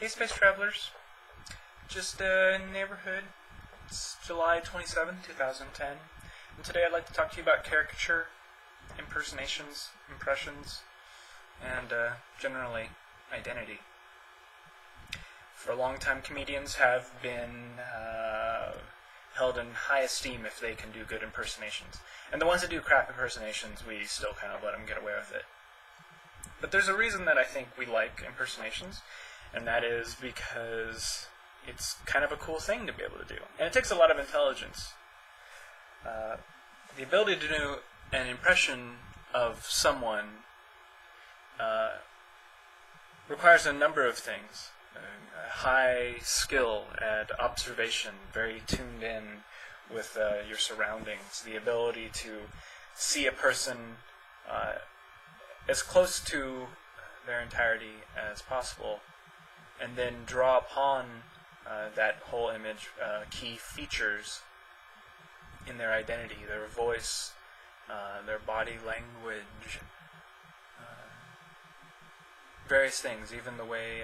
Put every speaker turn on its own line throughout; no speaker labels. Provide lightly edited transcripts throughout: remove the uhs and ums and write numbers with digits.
Hey Space Travelers, just a neighborhood. It's July 27, 2010, and today I'd like to talk to you about caricature, impersonations, impressions, and generally identity. For a long time, comedians have been held in high esteem if they can do good impersonations. And the ones that do crap impersonations, we still kind of let them get away with it. But there's a reason that I think we like impersonations, and that is because it's kind of a cool thing to be able to do. And it takes a lot of intelligence. The ability to do an impression of someone requires a number of things. High skill at observation, very tuned in with your surroundings, the ability to see a person as close to their entirety as possible, and then draw upon that whole image key features in their identity, their voice, their body language, various things, even the way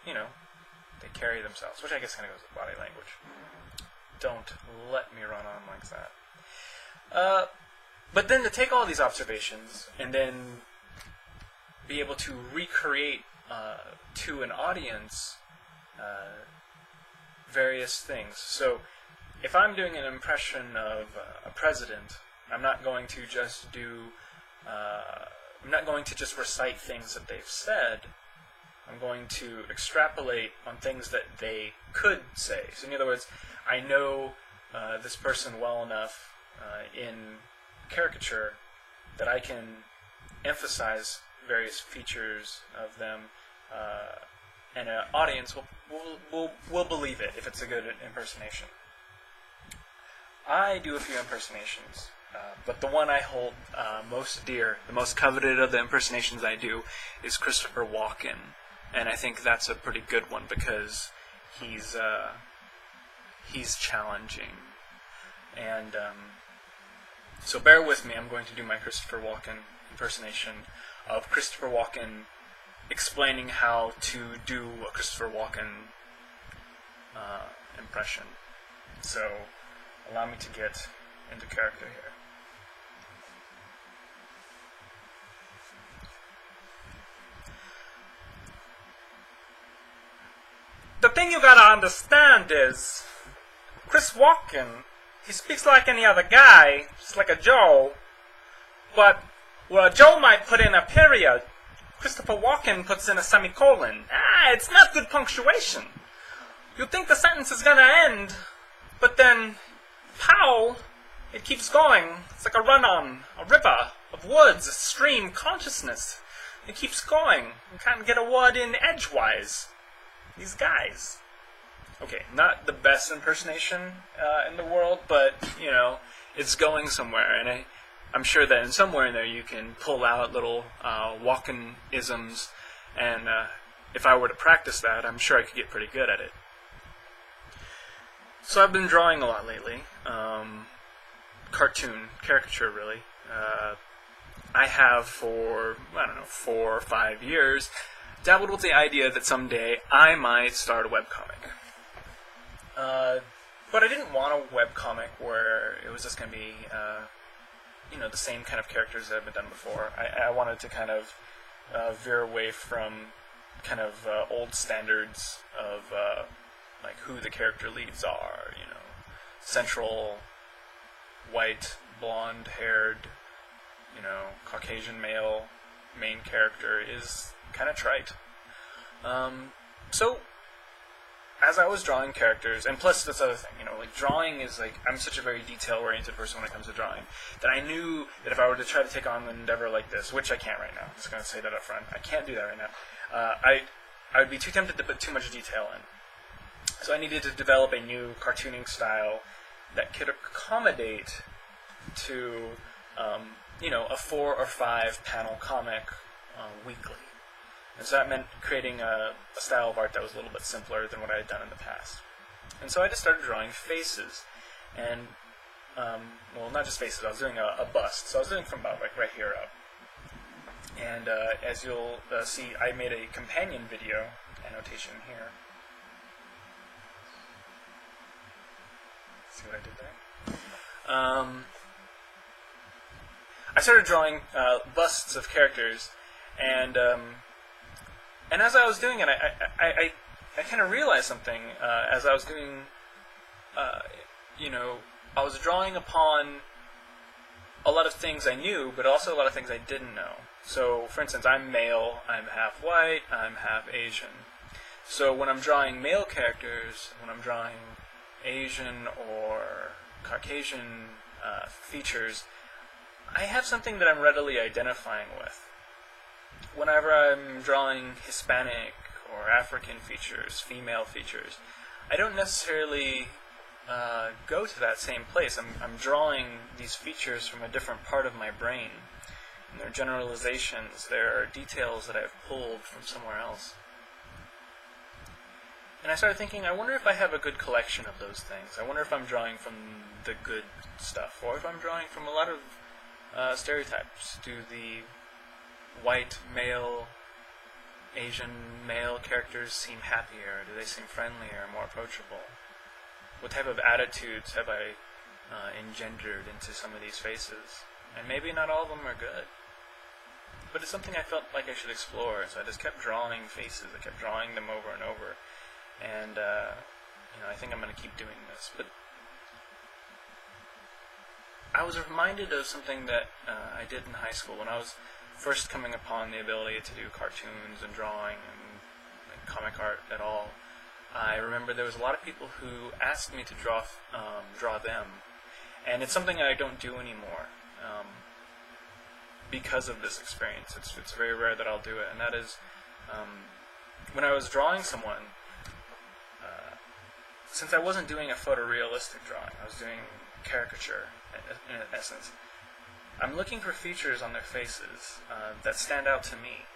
they carry themselves, which I guess kind of goes with body language. Don't let me run on like that. But then to take all these observations and then be able to recreate to an audience various things. So if I'm doing an impression of a president, I'm not going to just recite things that they've said. I'm going to extrapolate on things that they could say. So in other words, I know this person well enough in caricature that I can emphasize various features of them, and an audience will believe it if it's a good impersonation. I do a few impersonations, but the one I hold most dear, the most coveted of the impersonations I do, is Christopher Walken. And I think that's a pretty good one because he's challenging. And so bear with me, I'm going to do my Christopher Walken impersonation of Christopher Walken explaining how to do a Christopher Walken impression. So allow me to get into character here. The thing you gotta understand is, Chris Walken, he speaks like any other guy, just like a Joe, but where a Joe might put in a period, Christopher Walken puts in a semicolon. It's not good punctuation. You think the sentence is gonna end, but then, pow, it keeps going. It's like a run-on, a river of words, a stream, consciousness. It keeps going. You can't get a word in edgewise. These guys. Okay, not the best impersonation in the world, but, it's going somewhere. And I'm sure that in somewhere in there you can pull out little Walken-isms, and if I were to practice that, I'm sure I could get pretty good at it. So I've been drawing a lot lately. Caricature, really. I have for, 4 or 5 years, dabbled with the idea that someday I might start a webcomic. But I didn't want a webcomic where it was just going to be, the same kind of characters that have been done before. I wanted to kind of veer away from kind of old standards of like who the character leads are, central, white, blonde-haired, Caucasian male main character is kind of trite. So, as I was drawing characters, and plus this other thing, drawing is I'm such a very detail-oriented person when it comes to drawing, that I knew that if I were to try to take on an endeavor like this, which I can't right now, I'm just going to say that up front, I can't do that right now, I would be too tempted to put too much detail in. So I needed to develop a new cartooning style that could accommodate to, a 4 or 5 panel comic weekly. And so that meant creating a style of art that was a little bit simpler than what I had done in the past. And so I just started drawing faces. And, not just faces, I was doing a bust. So I was doing from about right here up. And as you'll see, I made a companion video annotation here. See what I did there? I started drawing busts of characters, and as I was doing it, I kind of realized something as I was doing. I was drawing upon a lot of things I knew, but also a lot of things I didn't know. So, for instance, I'm male, I'm half white, I'm half Asian. So when I'm drawing male characters, when I'm drawing Asian or Caucasian features, I have something that I'm readily identifying with. Whenever I'm drawing Hispanic or African features, female features, I don't necessarily go to that same place. I'm drawing these features from a different part of my brain. And they're generalizations, they're details that I've pulled from somewhere else. And I started thinking, I wonder if I have a good collection of those things. I wonder if I'm drawing from the good stuff, or if I'm drawing from a lot of stereotypes. Do the white male, Asian male characters seem happier? Do they seem friendlier, more approachable? What type of attitudes have I engendered into some of these faces? And maybe not all of them are good. But it's something I felt like I should explore, so I just kept drawing faces. I kept drawing them over and over. And, I think I'm going to keep doing this. But I was reminded of something that I did in high school when I was first coming upon the ability to do cartoons and drawing and comic art at all. I remember there was a lot of people who asked me to draw them. And it's something I don't do anymore. Because of this experience. It's very rare that I'll do it, and that is when I was drawing someone, since I wasn't doing a photorealistic drawing, I was doing caricature in essence. I'm looking for features on their faces that stand out to me.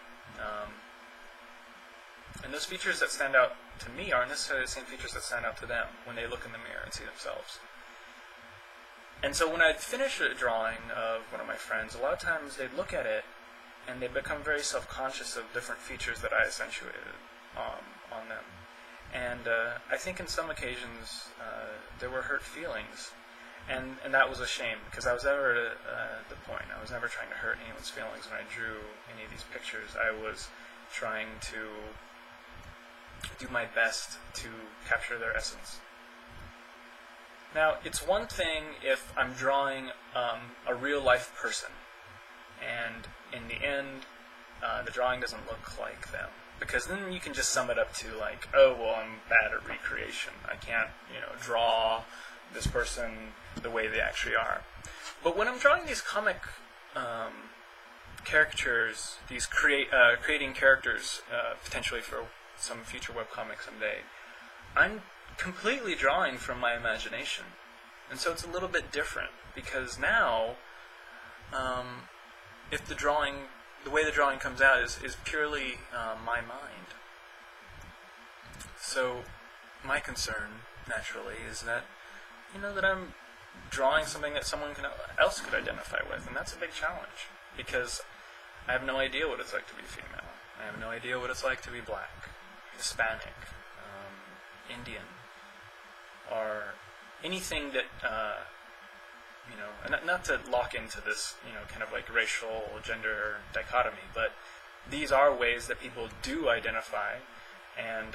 And those features that stand out to me aren't necessarily the same features that stand out to them when they look in the mirror and see themselves. And so when I'd finish a drawing of one of my friends, a lot of times they'd look at it and they'd become very self-conscious of different features that I accentuated on them. And I think in some occasions there were hurt feelings, and that was a shame, because I was never at the point. I was never trying to hurt anyone's feelings when I drew any of these pictures. I was trying to do my best to capture their essence. Now, it's one thing if I'm drawing a real-life person, and in the end, the drawing doesn't look like them. Because then you can just sum it up to, like, oh, well, I'm bad at recreation. I can't, draw this person the way they actually are. But when I'm drawing these comic caricatures, these creating characters, potentially for some future webcomic someday, I'm completely drawing from my imagination. And so it's a little bit different, because now, if the way the drawing comes out is purely my mind. So my concern, naturally, is that, that I'm drawing something that someone else could identify with, and that's a big challenge, because I have no idea what it's like to be female. I have no idea what it's like to be black, Hispanic, Indian, or anything that, and not to lock into this, kind of like racial gender dichotomy, but these are ways that people do identify, and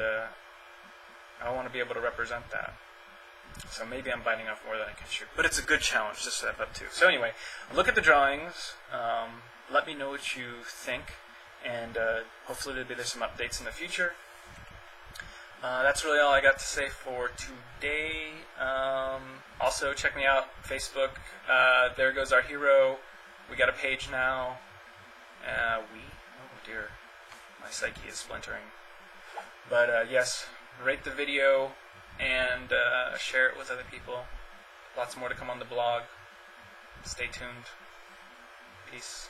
I want to be able to represent that. So maybe I'm biting off more than I can chew. But it's a good challenge to step up to. So anyway, look at the drawings, let me know what you think, and hopefully there'll be some updates in the future. That's really all I got to say for today. Also, check me out, Facebook. There Goes Our Hero. We got a page now. Oh dear, my psyche is splintering. But yes, rate the video and share it with other people. Lots more to come on the blog. Stay tuned. Peace.